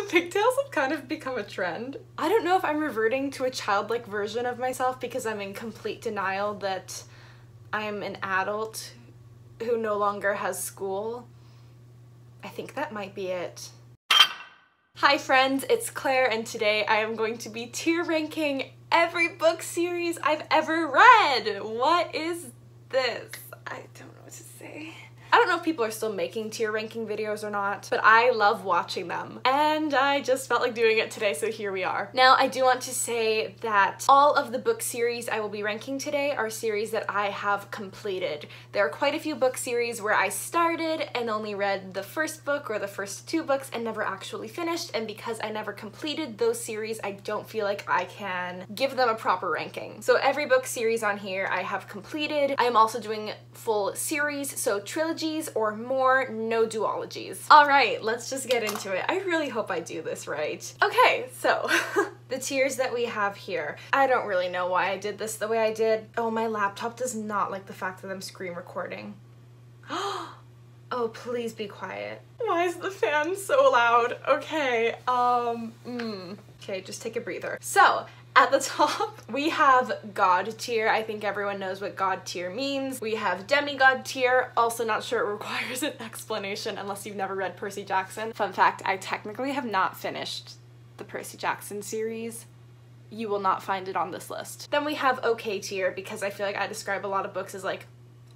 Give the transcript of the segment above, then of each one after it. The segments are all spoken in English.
Pigtails have kind of become a trend. I don't know if I'm reverting to a childlike version of myself because I'm in complete denial that I'm an adult who no longer has school. I think that might be it. Hi friends, it's Claire, and today I am going to be tier ranking every book series I've ever read. What is this? I don't know what to say. I don't know if people are still making tier ranking videos or not, but I love watching them. And I just felt like doing it today, so here we are. Now, I do want to say that all of the book series I will be ranking today are series that I have completed. There are quite a few book series where I started and only read the first book or the first two books and never actually finished, and because I never completed those series, I don't feel like I can give them a proper ranking. So every book series on here I have completed. I am also doing full series, so trilogy or more, no duologies. All right, let's just get into it. I really hope I do this right. Okay, so the tiers that we have here. I don't really know why I did this the way I did. Oh, my laptop does not like the fact that I'm screen recording. Oh, please be quiet. Why is the fan so loud? Okay, okay, just take a breather. So, at the top, we have God tier. I think everyone knows what God tier means. We have demigod tier. Also not sure it requires an explanation unless you've never read Percy Jackson. Fun fact, I technically have not finished the Percy Jackson series. You will not find it on this list. Then we have okay tier, because I feel like I describe a lot of books as like,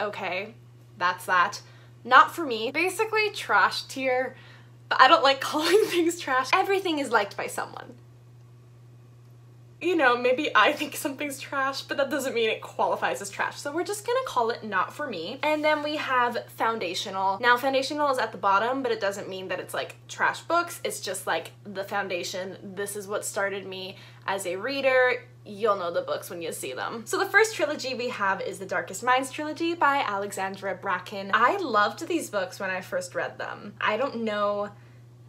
okay, that's that. Not for me. Basically trash tier, but I don't like calling things trash. Everything is liked by someone. You know, maybe I think something's trash, but that doesn't mean it qualifies as trash. So we're just gonna call it not for me. And then we have foundational. Now, foundational is at the bottom, but it doesn't mean that it's like trash books. It's just like the foundation. This is what started me as a reader. You'll know the books when you see them. So the first trilogy we have is the Darkest Minds trilogy by Alexandra Bracken. I loved these books when I first read them. I don't know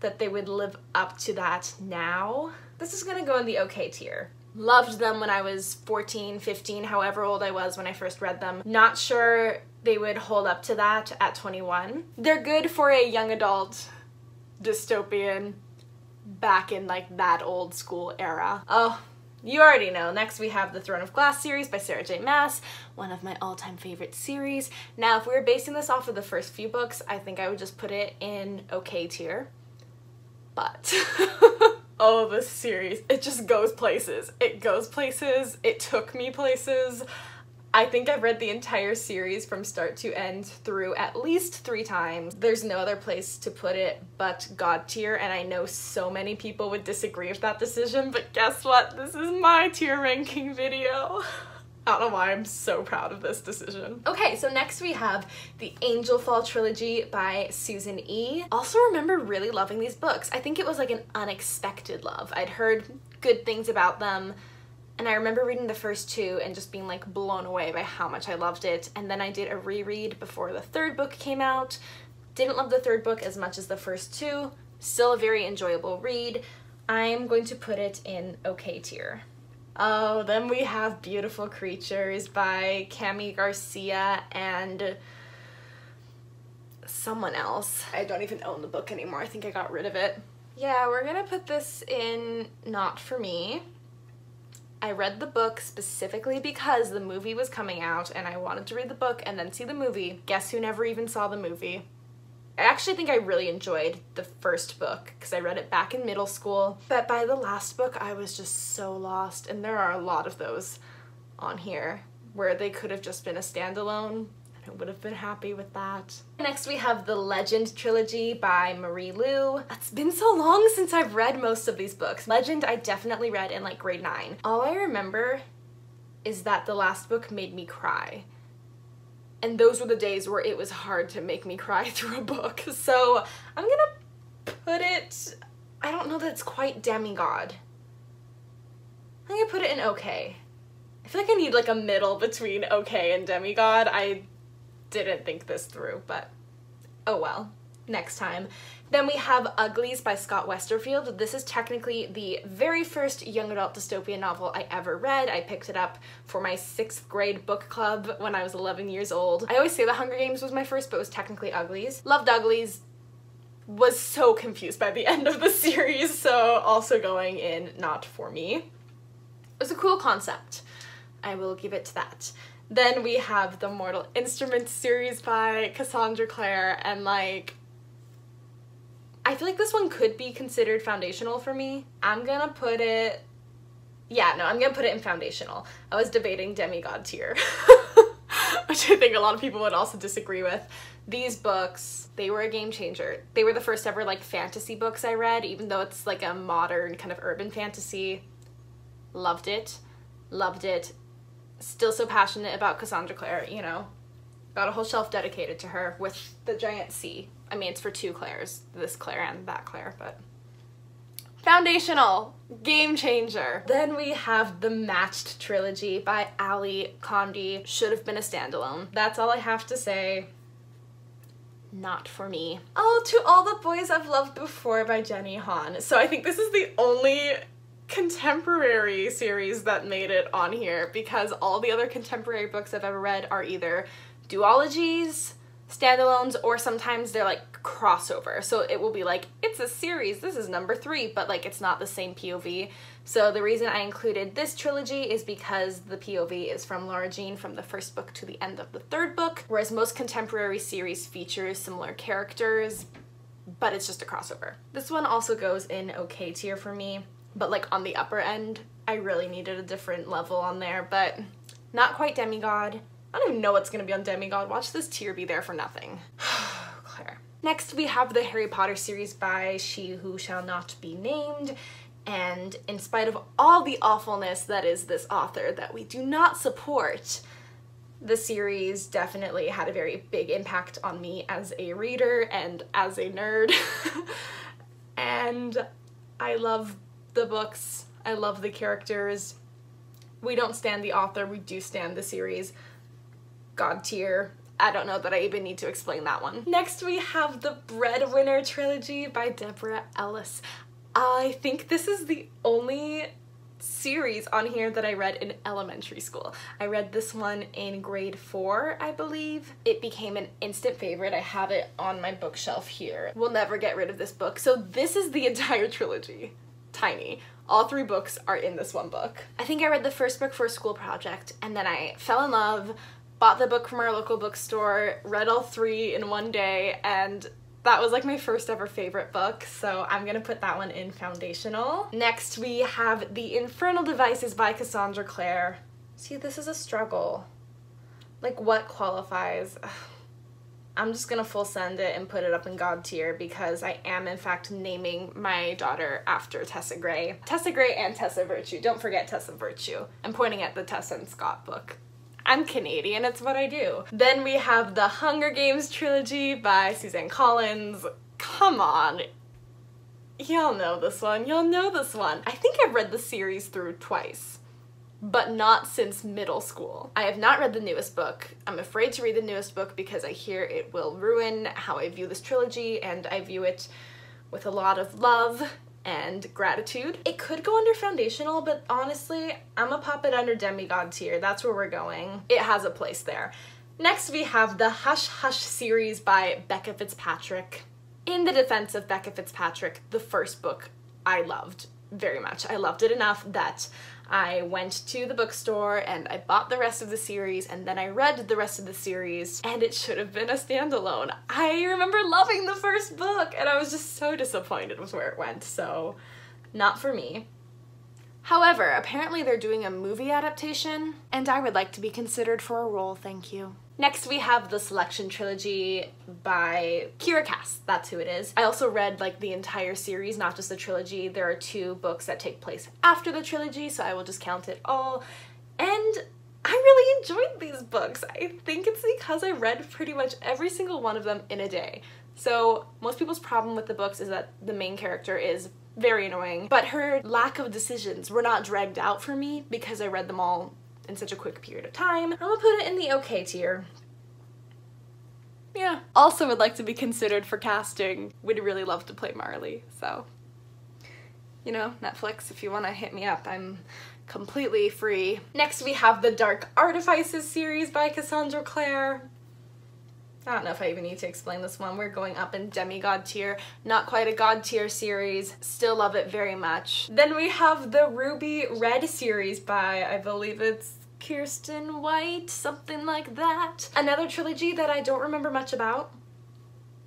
that they would live up to that now. This is gonna go in the okay tier. Loved them when I was 14, 15, however old I was when I first read them. Not sure they would hold up to that at 21. They're good for a young adult dystopian back in like that old school era. Oh, you already know. Next we have the Throne of Glass series by Sarah J. Maas, one of my all-time favorite series. Now, if we were basing this off of the first few books, I think I would just put it in okay tier. But oh, this series, it just goes places. It goes places. It took me places. I think I've read the entire series from start to end through at least 3 times. There's no other place to put it but God tier, and I know so many people would disagree with that decision, but guess what? This is my tier ranking video. I don't know why I'm so proud of this decision. Okay, so next we have the Angel Fall trilogy by Susan E. Also remember really loving these books. I think it was like an unexpected love. I'd heard good things about them, and I remember reading the first 2 and just being like blown away by how much I loved it. And then I did a reread before the 3rd book came out. Didn't love the 3rd book as much as the first 2. Still a very enjoyable read. I'm going to put it in okay tier. Oh, then we have Beautiful Creatures by Cami Garcia and someone else. I don't even own the book anymore. I think I got rid of it. Yeah, we're gonna put this in not for me. I read the book specifically because the movie was coming out and I wanted to read the book and then see the movie. Guess who never even saw the movie? I actually think I really enjoyed the first book because I read it back in middle school, but by the last book I was just so lost, and there are a lot of those on here where they could have just been a standalone and I would have been happy with that. Next we have the Legend trilogy by Marie Lu. It's been so long since I've read most of these books. Legend I definitely read in like grade 9. All I remember is that the last book made me cry. And those were the days where it was hard to make me cry through a book. So I'm gonna put it, I don't know that it's quite demigod. I'm gonna put it in okay. I feel like I need like a middle between okay and demigod. I didn't think this through, but oh well. Next time. Then we have Uglies by Scott Westerfield. This is technically the very first young adult dystopian novel I ever read. I picked it up for my 6th grade book club when I was 11 years old. I always say The Hunger Games was my first, but it was technically Uglies. Loved Uglies. was so confused by the end of the series, so also going in not for me. It was a cool concept. I will give it that. Then we have the Mortal Instruments series by Cassandra Clare, and like, I feel like this one could be considered foundational for me. I'm gonna put it in foundational. I was debating demigod tier, which I think a lot of people would also disagree with. These books, they were a game changer. They were the first ever like fantasy books I read, even though it's like a modern kind of urban fantasy. Loved it. Loved it. Still so passionate about Cassandra Clare, you know. Got a whole shelf dedicated to her with the giant C. I mean, it's for two Claires, this Claire and that Claire, but foundational, game changer. Then we have the Matched trilogy by Ali Condi. Should have been a standalone. That's all I have to say. Not for me. Oh, To All the Boys I've Loved Before by Jenny Han. So I think this is the only contemporary series that made it on here, because all the other contemporary books I've ever read are either duologies, standalones, or sometimes they're like crossover. So it will be like, it's a series, this is number 3, but like it's not the same POV. So the reason I included this trilogy is because the POV is from Laura Jean from the first book to the end of the 3rd book, whereas most contemporary series features similar characters, but it's just a crossover. This one also goes in okay tier for me, but like on the upper end. I really needed a different level on there, but not quite demigod. I don't even know what's gonna be on demigod. Watch this tier be there for nothing. Claire. Next we have the Harry Potter series by She Who Shall Not Be Named, and in spite of all the awfulness that is this author that we do not support, the series definitely had a very big impact on me as a reader and as a nerd. And I love the books, I love the characters. We don't stand the author, we do stand the series. God tier. I don't know that I even need to explain that one. Next we have the Breadwinner trilogy by Deborah Ellis. I think this is the only series on here that I read in elementary school. I read this one in grade 4, I believe. It became an instant favorite. I have it on my bookshelf here. We'll never get rid of this book. So this is the entire trilogy. Tiny. All 3 books are in this one book. I think I read the first book for a school project, and then I fell in love, bought the book from our local bookstore, read all 3 in one day, and that was like my first ever favorite book, so I'm gonna put that one in foundational. Next we have The Infernal Devices by Cassandra Clare. See, this is a struggle. Like, what qualifies? I'm just gonna full send it and put it up in God tier, because I am in fact naming my daughter after Tessa Gray. Tessa Gray and Tessa Virtue. Don't forget Tessa Virtue. I'm pointing at the Tessa and Scott book. I'm Canadian, it's what I do. Then we have the Hunger Games trilogy by Suzanne Collins. Come on. Y'all know this one. You'll know this one. I think I've read the series through twice, but not since middle school. I have not read the newest book. I'm afraid to read the newest book because I hear it will ruin how I view this trilogy, and I view it with a lot of love and gratitude. It could go under foundational, but honestly, I'm gonna pop it under demigod tier. That's where we're going. It has a place there. Next we have the Hush Hush series by Becca Fitzpatrick. In the defense of Becca Fitzpatrick, the first book I loved very much. I loved it enough that I went to the bookstore and I bought the rest of the series, and then I read the rest of the series, and it should have been a standalone. I remember loving the first book and I was just so disappointed with where it went, so not for me. However, apparently they're doing a movie adaptation, and I would like to be considered for a role, thank you. Next we have the Selection trilogy by Kira Cass, that's who it is. I also read like the entire series, not just the trilogy. There are 2 books that take place after the trilogy, so I will just count it all. And I really enjoyed these books. I think it's because I read pretty much every single one of them in a day. So most people's problem with the books is that the main character is very annoying, but her lack of decisions were not dragged out for me because I read them all in such a quick period of time. I'm gonna put it in the okay tier. Yeah. Also would like to be considered for casting. Would really love to play Marley, so, you know, Netflix, if you want to hit me up, I'm completely free. Next we have the Dark Artifices series by Cassandra Clare. I don't know if I even need to explain this one. We're going up in demigod tier. Not quite a god tier series. Still love it very much. Then we have the Ruby Red series by, I believe it's Kirsten White, something like that. Another trilogy that I don't remember much about,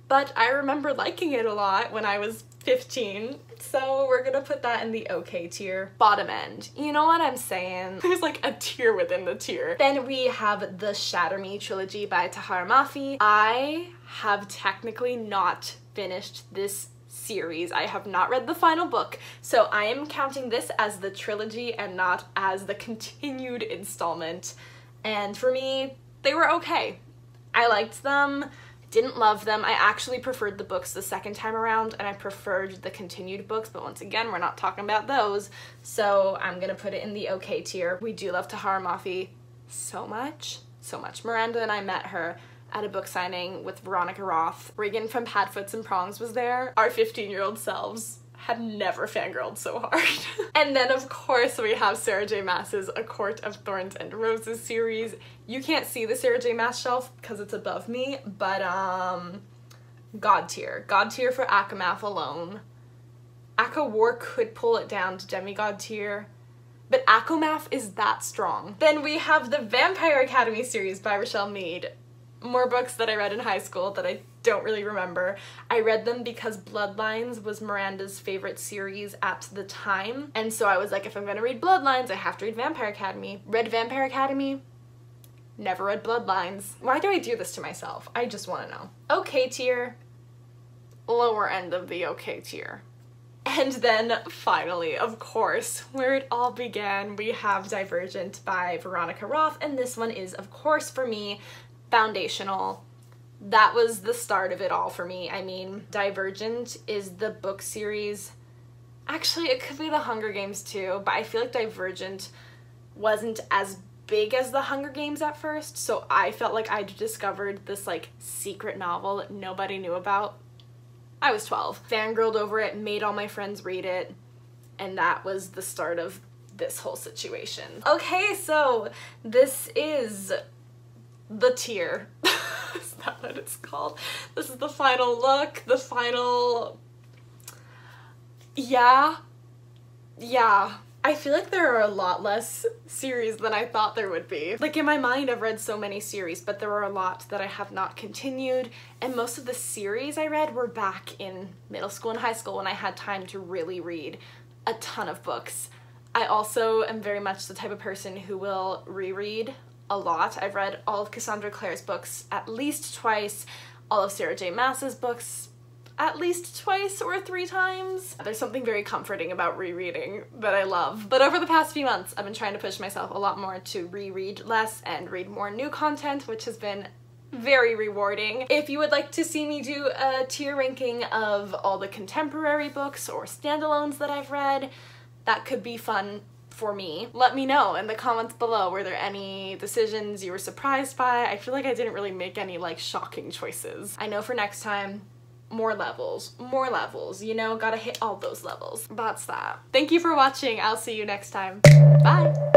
but I remember liking it a lot when I was 15. So we're gonna put that in the okay tier. Bottom end. You know what I'm saying? There's like a tier within the tier. Then we have the Shatter Me trilogy by Tahereh Mafi. I have technically not finished this series. I have not read the final book, so I am counting this as the trilogy and not as the continued installment. And for me, they were okay. I liked them. Didn't love them. I actually preferred the books the second time around, and I preferred the continued books, but once again, we're not talking about those, so I'm gonna put it in the okay tier. We do love Tahereh Mafi so much, so much. Miranda and I met her at a book signing with Veronica Roth. Regan from Padfoots and Prongs was there. Our 15-year-old selves had never fangirled so hard. And then of course we have Sarah J Maas's A Court of Thorns and Roses series. You can't see the Sarah J Maas shelf because it's above me, but god tier. God tier for Akamath alone. Aka War could pull it down to demigod tier, but Akamath is that strong. Then we have the Vampire Academy series by Rochelle Mead. More books that I read in high school that I don't really remember. I read them because Bloodlines was Miranda's favorite series at the time, and so I was like, if I'm gonna read Bloodlines, I have to read Vampire Academy. Read Vampire Academy, never read Bloodlines. Why do I do this to myself? I just want to know. Okay tier, lower end of the okay tier. And then finally, of course, where it all began, we have Divergent by Veronica Roth, and this one is, of course, for me, foundational. That was the start of it all for me. I mean, Divergent is the book series. Actually, it could be the Hunger Games too, but I feel like Divergent wasn't as big as the Hunger Games at first, so I felt like I discovered this like secret novel that nobody knew about. I was 12. Fangirled over it, made all my friends read it, and that was the start of this whole situation. Okay, so this is the tier. Is that what it's called? This is the final look, the final... Yeah. I feel like there are a lot less series than I thought there would be. Like in my mind, I've read so many series, but there are a lot that I have not continued, and most of the series I read were back in middle school and high school when I had time to really read a ton of books. I also am very much the type of person who will reread a lot. I've read all of Cassandra Clare's books at least twice, all of Sarah J Maas's books at least twice or 3 times. There's something very comforting about rereading that I love. But over the past few months, I've been trying to push myself a lot more to reread less and read more new content, which has been very rewarding. If you would like to see me do a tier ranking of all the contemporary books or standalones that I've read, that could be fun for me. Let me know in the comments below. Were there any decisions you were surprised by? I feel like I didn't really make any like shocking choices. I know for next time, more levels, you know, gotta hit all those levels. That's that. Thank you for watching. I'll see you next time. Bye!